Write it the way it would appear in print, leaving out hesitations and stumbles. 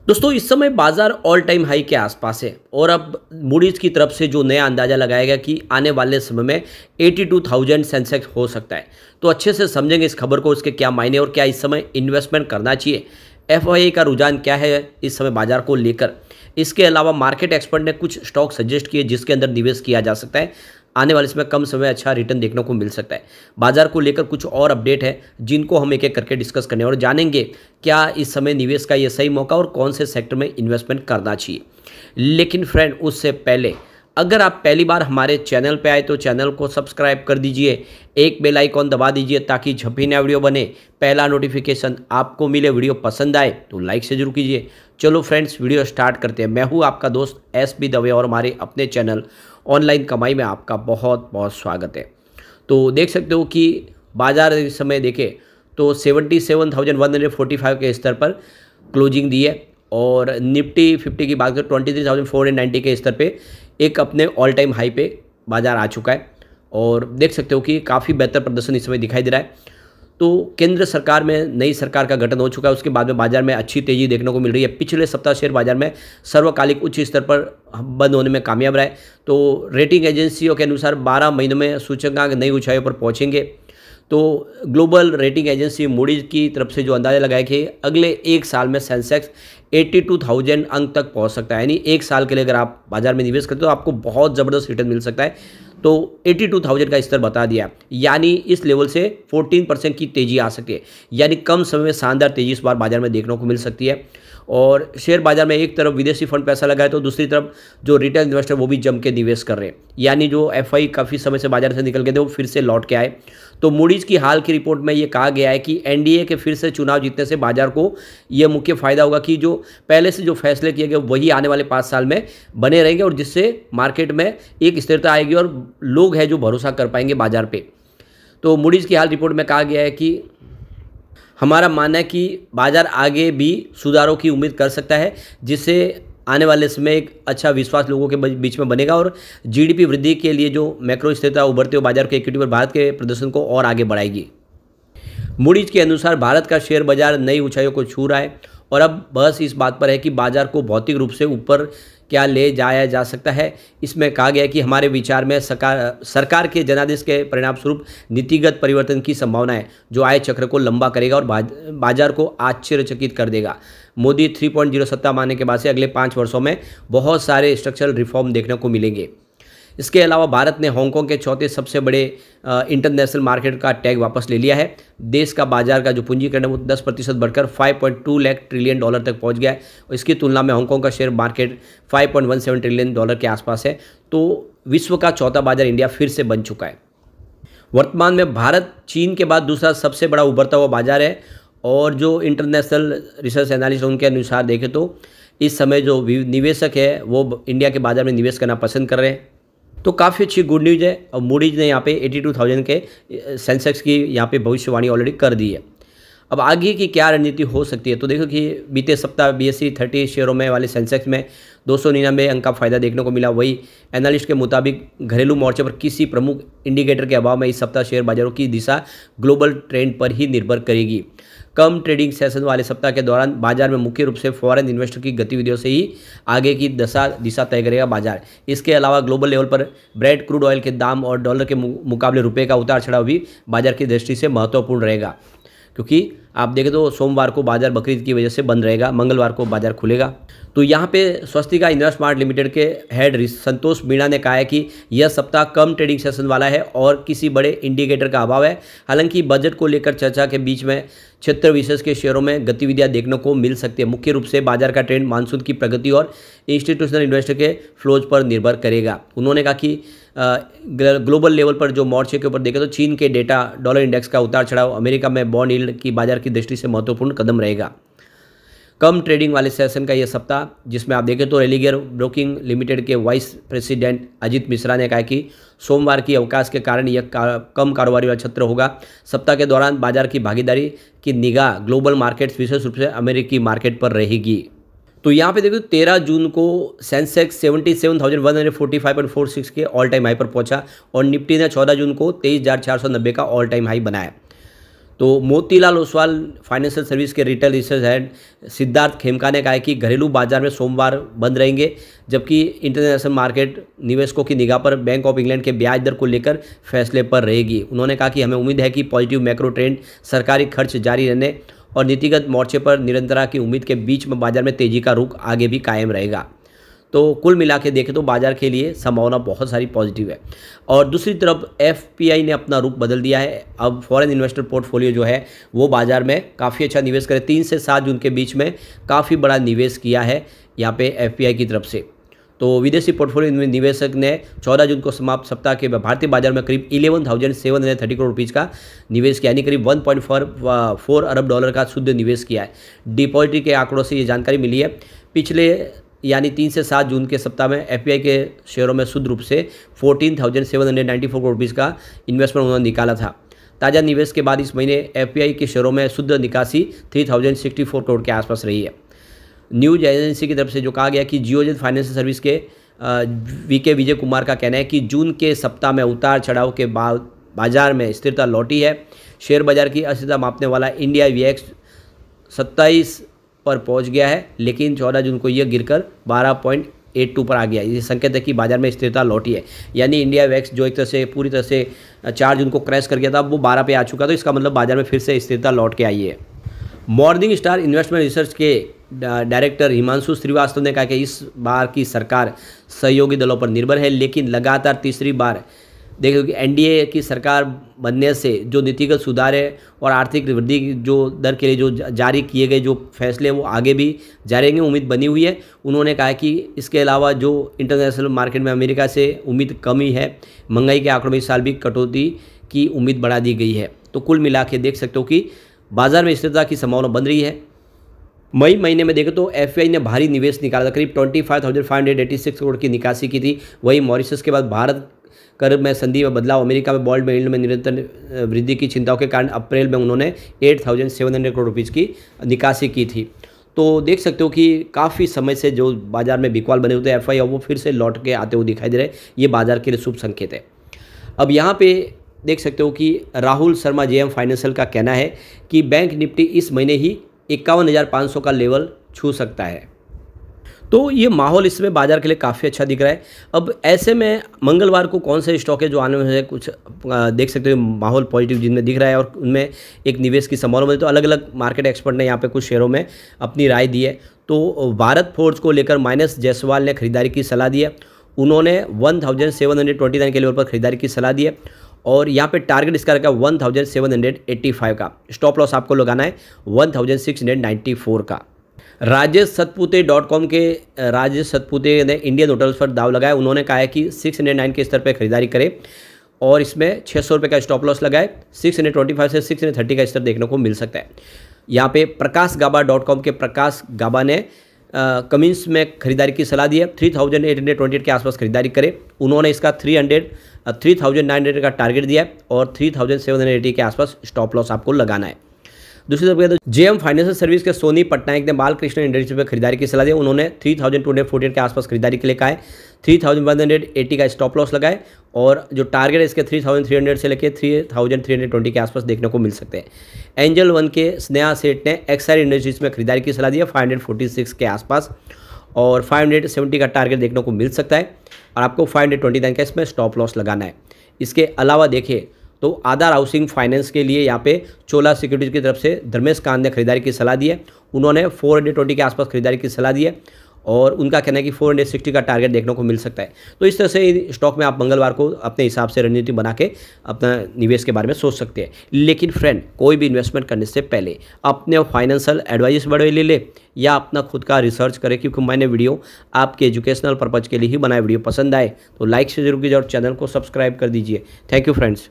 दोस्तों इस समय बाजार ऑल टाइम हाई के आसपास है और अब मूडीज की तरफ से जो नया अंदाजा लगाया गया कि आने वाले समय में 82,000 सेंसेक्स हो सकता है। तो अच्छे से समझेंगे इस खबर को, इसके क्या मायने और क्या इस समय इन्वेस्टमेंट करना चाहिए, एफआईआई का रुझान क्या है इस समय बाजार को लेकर। इसके अलावा मार्केट एक्सपर्ट ने कुछ स्टॉक सजेस्ट किए जिसके अंदर निवेश किया जा सकता है, आने वाले समय कम समय अच्छा रिटर्न देखने को मिल सकता है। बाजार को लेकर कुछ और अपडेट है जिनको हम एक एक करके डिस्कस करने और जानेंगे क्या इस समय निवेश का ये सही मौका और कौन से सेक्टर में इन्वेस्टमेंट करना चाहिए। लेकिन फ्रेंड उससे पहले अगर आप पहली बार हमारे चैनल पे आए तो चैनल को सब्सक्राइब कर दीजिए, एक बेल आइकॉन दबा दीजिए ताकि जब भी नया वीडियो बने पहला नोटिफिकेशन आपको मिले। वीडियो पसंद आए तो लाइक से जरूर कीजिए। चलो फ्रेंड्स वीडियो स्टार्ट करते हैं। मैं हूँ आपका दोस्त एस.बी. दवे और हमारे अपने चैनल ऑनलाइन कमाई में आपका बहुत बहुत स्वागत है। तो देख सकते हो कि बाजार इस समय देखें तो 77,145 के स्तर पर क्लोजिंग दी है और निफ्टी 50 की बात करें 23,490 के स्तर पे एक अपने ऑल टाइम हाई पे बाजार आ चुका है और देख सकते हो कि काफ़ी बेहतर प्रदर्शन इस समय दिखाई दे रहा है। तो केंद्र सरकार में नई सरकार का गठन हो चुका है, उसके बाद में बाजार में अच्छी तेज़ी देखने को मिल रही है। पिछले सप्ताह शेयर बाजार में सर्वकालिक उच्च स्तर पर बंद होने में कामयाब रहा है। तो रेटिंग एजेंसियों के अनुसार 12 महीनों में सूचकांक नई ऊंचाइयों पर पहुंचेंगे। तो ग्लोबल रेटिंग एजेंसी मूडीज की तरफ से जो अंदाजा लगाया कि अगले एक साल में सेंसेक्स 82,000 अंक तक पहुंच सकता है, यानी एक साल के लिए अगर आप बाजार में निवेश करते हो तो आपको बहुत ज़बरदस्त रिटर्न मिल सकता है। तो 82,000 का स्तर बता दिया, यानी इस लेवल से 14% की तेज़ी आ सकती है, यानी कम समय में शानदार तेज़ी इस बार बाजार में देखने को मिल सकती है। और शेयर बाजार में एक तरफ विदेशी फंड पैसा लगाए तो दूसरी तरफ जो रिटेल इन्वेस्टर वो भी जम के निवेश कर रहे हैं, यानी जो एफआई काफ़ी समय से बाजार से निकल गए थे वो फिर से लौट के आए। तो मूडीज़ की हाल की रिपोर्ट में ये कहा गया है कि एनडीए के फिर से चुनाव जीतने से बाजार को ये मुख्य फायदा होगा कि जो पहले से जो फैसले किए गए वही आने वाले 5 साल में बने रहेंगे और जिससे मार्केट में एक स्थिरता आएगी और लोग हैं जो भरोसा कर पाएंगे बाजार पे। तो मूडीज़ की हाल रिपोर्ट में कहा गया है कि हमारा मानना है कि बाजार आगे भी सुधारों की उम्मीद कर सकता है, जिससे आने वाले समय एक अच्छा विश्वास लोगों के बीच में बनेगा और जीडीपी वृद्धि के लिए जो मैक्रो स्थिरता उभरते हुए बाजार के इक्विटी पर भारत के प्रदर्शन को और आगे बढ़ाएगी। मूडीज के अनुसार भारत का शेयर बाजार नई ऊंचाइयों को छू रहा है और अब बस इस बात पर है कि बाजार को भौतिक रूप से ऊपर क्या ले जाया जा सकता है। इसमें कहा गया है कि हमारे विचार में सरकार के जनादेश के परिणाम स्वरूप नीतिगत परिवर्तन की संभावना है जो आय चक्र को लंबा करेगा और बाजार को आश्चर्यचकित कर देगा। मोदी 3.0 सत्ता मानने के बाद से अगले 5 वर्षों में बहुत सारे स्ट्रक्चरल रिफॉर्म देखने को मिलेंगे। इसके अलावा भारत ने हांगकांग के चौथे सबसे बड़े इंटरनेशनल मार्केट का टैग वापस ले लिया है। देश का बाजार का जो पूंजीकरण है वो 10% बढ़कर 5.2 लाख ट्रिलियन डॉलर तक पहुंच गया है और इसकी तुलना में हांगकांग का शेयर मार्केट 5.17 ट्रिलियन डॉलर के आसपास है। तो विश्व का चौथा बाजार इंडिया फिर से बन चुका है। वर्तमान में भारत चीन के बाद दूसरा सबसे बड़ा उभरता हुआ बाजार है और जो इंटरनेशनल रिसर्च एनालिस्ट उनके अनुसार देखें तो इस समय जो निवेशक है वो इंडिया के बाजार में निवेश करना पसंद कर रहे हैं। तो काफ़ी अच्छी गुड न्यूज़ है और मूडीज ने यहाँ पे 82,000 के सेंसेक्स की यहाँ पे भविष्यवाणी ऑलरेडी कर दी है। अब आगे की क्या रणनीति हो सकती है, तो देखो कि बीते सप्ताह BSE 30 शेयरों में वाले सेंसेक्स में 299 अंक का फायदा देखने को मिला। वही एनालिस्ट के मुताबिक घरेलू मोर्चे पर किसी प्रमुख इंडिकेटर के अभाव में इस सप्ताह शेयर बाजारों की दिशा ग्लोबल ट्रेंड पर ही निर्भर करेगी। कम ट्रेडिंग सेशन वाले सप्ताह के दौरान बाजार में मुख्य रूप से फॉरेन इन्वेस्टर की गतिविधियों से ही आगे की दिशा तय करेगा बाजार। इसके अलावा ग्लोबल लेवल पर ब्रेंट क्रूड ऑयल के दाम और डॉलर के मुकाबले रुपए का उतार चढ़ाव भी बाजार की दृष्टि से महत्वपूर्ण रहेगा, क्योंकि आप देखें तो सोमवार को बाजार बकरीद की वजह से बंद रहेगा, मंगलवार को बाजार खुलेगा। तो यहाँ पे स्वस्तिका इन्वेस्टमार्ट लिमिटेड के हेड संतोष मीणा ने कहा है कि यह सप्ताह कम ट्रेडिंग सेशन वाला है और किसी बड़े इंडिकेटर का अभाव है। हालांकि बजट को लेकर चर्चा के बीच में क्षेत्र विशेष के शेयरों में गतिविधियां देखने को मिल सकती है। मुख्य रूप से बाजार का ट्रेंड मानसून की प्रगति और इंस्टीट्यूशनल इन्वेस्टर के फ्लोज पर निर्भर करेगा। उन्होंने कहा कि ग्लोबल लेवल पर जो मोर्चे के ऊपर देखें तो चीन के डेटा, डॉलर इंडेक्स का उतार चढ़ाव, अमेरिका में बॉन्ड यील्ड की बाजार की दृष्टि से महत्वपूर्ण कदम रहेगा। कम ट्रेडिंग वाले सेशन का यह सप्ताह, जिसमें आप देखें तो रेलिगर ब्रोकिंग लिमिटेड के वाइस प्रेसिडेंट अजीत मिश्रा ने कहा कि सोमवार की अवकाश के कारण यह कम कारोबारी वाला सत्र होगा। सप्ताह के दौरान बाजार की भागीदारी की निगाह ग्लोबल मार्केट्स विशेष रूप से अमेरिकी मार्केट पर रहेगी। तो यहाँ पे देखो 13 जून को सेंसेक्स 77,145.46 के ऑल टाइम हाई पर पहुंचा और निफ्टी ने 14 जून को 23,490 का ऑल टाइम हाई बनाया। तो मोतीलाल ओसवाल फाइनेंशियल सर्विस के retail research head Siddharth Khemka ने कहा है कि घरेलू बाजार में सोमवार बंद रहेंगे, जबकि इंटरनेशनल मार्केट निवेशकों की निगाह पर बैंक ऑफ इंग्लैंड के ब्याज दर को लेकर फैसले पर रहेगी। उन्होंने कहा कि हमें उम्मीद है कि पॉजिटिव मैक्रो ट्रेंड, सरकारी खर्च जारी रहने और नीतिगत मोर्चे पर निरंतरता की उम्मीद के बीच में बाजार में तेजी का रुख आगे भी कायम रहेगा। तो कुल मिला के देखें तो बाजार के लिए संभावना बहुत सारी पॉजिटिव है। और दूसरी तरफ एफपीआई ने अपना रुख बदल दिया है। अब फॉरेन इन्वेस्टर पोर्टफोलियो जो है वो बाजार में काफ़ी अच्छा निवेश करे। 3 से 7 जून के बीच में काफ़ी बड़ा निवेश किया है यहाँ पे एफपीआई की तरफ से। तो विदेशी पोर्टफोलियो निवेशक ने 14 जून को समाप्त सप्ताह के भारतीय बाजार में करीब 11,730 करोड़ रुपीज़ का निवेश किया, यानी करीब 1.4 अरब डॉलर का शुद्ध निवेश किया है। डिपॉजिट के आंकड़ों से ये जानकारी मिली है। पिछले यानी 3 से 7 जून के सप्ताह में एफपीआई के शेयरों में शुद्ध रूप से 14,794 करोड़ रुपीज़ का इन्वेस्टमेंट उन्होंने निकाला था। ताज़ा निवेश के बाद इस महीने एफपीआई के शेयरों में शुद्ध निकासी 3,064 करोड़ के आसपास रही है। न्यूज एजेंसी की तरफ से जो कहा गया कि जियोजेट फाइनेंशियल सर्विस के वीके विजय कुमार का कहना है कि जून के सप्ताह में उतार चढ़ाव के बाद बाजार में स्थिरता लौटी है। शेयर बाजार की अस्थिरता मापने वाला इंडिया वीएक्स 27 पर पहुंच गया है, लेकिन 14 जून को यह गिरकर 12.82 पर आ गया। ये संकेत है कि बाजार में स्थिरता लौटी है। यानी इंडिया वीएक्स जो एक तरह से पूरी तरह से 4 जून को क्रैश कर गया था, अब वो 12 पे आ चुका था। इसका मतलब बाजार में फिर से स्थिरता लौट के आई है। मॉर्निंग स्टार इन्वेस्टमेंट रिसर्च के डायरेक्टर हिमांशु श्रीवास्तव ने कहा कि इस बार की सरकार सहयोगी दलों पर निर्भर है, लेकिन लगातार तीसरी बार देखो कि एनडीए की सरकार बनने से जो नीतिगत सुधार है और आर्थिक वृद्धि जो दर के लिए जो जारी किए गए जो फैसले वो आगे भी जारी रहेंगे, उम्मीद बनी हुई है। उन्होंने कहा कि इसके अलावा जो इंटरनेशनल मार्केट में अमेरिका से उम्मीद कमी है, महंगाई के आंकड़ों में इस साल भी कटौती की उम्मीद बढ़ा दी गई है। तो कुल मिला के देख सकते हो कि बाजार में स्थिरता की संभावना बन रही है। मई महीने में देखें तो एफआई ने भारी निवेश निकाला था, करीब 25,586 करोड़ की निकासी की थी। वहीं मॉरिशस के बाद भारत कर में संधि में बदलाव, अमेरिका में बॉन्ड यील्ड में निरंतर वृद्धि की चिंताओं के कारण अप्रैल में उन्होंने 8,700 करोड़ रुपीज़ की निकासी की थी। तो देख सकते हो कि काफ़ी समय से जो बाजार में बिकवाल बने हुए थे एफआई, अब वो फिर से लौट के आते हुए दिखाई दे रहे हैं। ये बाजार के लिए शुभ संकेत है। अब यहाँ पे देख सकते हो कि राहुल शर्मा जेएम फाइनेंशियल का कहना है कि बैंक निफ्टी इस महीने ही 51,500 का लेवल छू सकता है। तो ये माहौल इसमें बाजार के लिए काफ़ी अच्छा दिख रहा है। अब ऐसे में मंगलवार को कौन से स्टॉक है जो आने में है, कुछ देख सकते हो माहौल पॉजिटिव जिनमें दिख रहा है और उनमें एक निवेश की संभावना है। तो अलग अलग मार्केट एक्सपर्ट ने यहाँ पे कुछ शेयरों में अपनी राय दी है। तो भारत फोर्ज को लेकर माइनस जायसवाल ने खरीदारी की सलाह दी है। उन्होंने 1729 के लेवल पर खरीदारी की सलाह दी है और यहाँ पे टारगेट इसका रखा 1785 का। स्टॉप लॉस आपको लगाना है 1694 का। राजेश सतपुते.com के राजेश सतपुते ने इंडियन होटल्स पर दाव लगाया। उन्होंने कहा है कि 609 के स्तर पर खरीदारी करें और इसमें 600 रुपये का स्टॉप लॉस लगाए। 625 से 630 का स्तर देखने को मिल सकता है। यहाँ पे प्रकाशगाबा.com के प्रकाश गाबा ने कमिंस में खरीदारी की सलाह दी है। 3828 के आसपास खरीदारी करें। उन्होंने इसका 3900 का टारगेट दिया है और 3780 के आसपास स्टॉप लॉस आपको लगाना है। दूसरी तरफ तो जेएम फाइनेंशियल सर्विस के सोनी पटनायक ने बालकृष्ण इंडस्ट्रीज पर खरीदारी की सलाह दी। उन्होंने 3248 के आसपास खरीदारी के लिए कहा है। 3180 का स्टॉप लॉस लगाए और जो टारगेट है इसके 3300 से लेकर 3320 के आसपास देखने को मिल सकते हैं। एंजल वन के स्नेहा सेठ ने एक्साइड इंडस्ट्रीज में खरीदारी की सलाह दी है 546 के आसपास और 570 का टारगेट देखने को मिल सकता है और आपको 529 का इसमें स्टॉप लॉस लगाना है। इसके अलावा देखिए तो आधार हाउसिंग फाइनेंस के लिए यहाँ पे चोला सिक्योरिटीज की तरफ से धर्मेश कांत ने खरीदारी की सलाह दी है। उन्होंने 420 के आसपास खरीदारी की सलाह दी है और उनका कहना है कि 460 का टारगेट देखने को मिल सकता है। तो इस तरह से स्टॉक में आप मंगलवार को अपने हिसाब से रणनीति बना के अपना निवेश के बारे में सोच सकते हैं। लेकिन फ्रेंड, कोई भी इन्वेस्टमेंट करने से पहले अपने फाइनेंशियल एडवाइस बड़े ले ले या अपना खुद का रिसर्च करें, क्योंकि मैंने वीडियो आपके एजुकेशनल पर्पज़ के लिए ही बनाया। वीडियो पसंद आए तो लाइक से जरूर कीजिए और चैनल को सब्सक्राइब कर दीजिए। Thank you friends.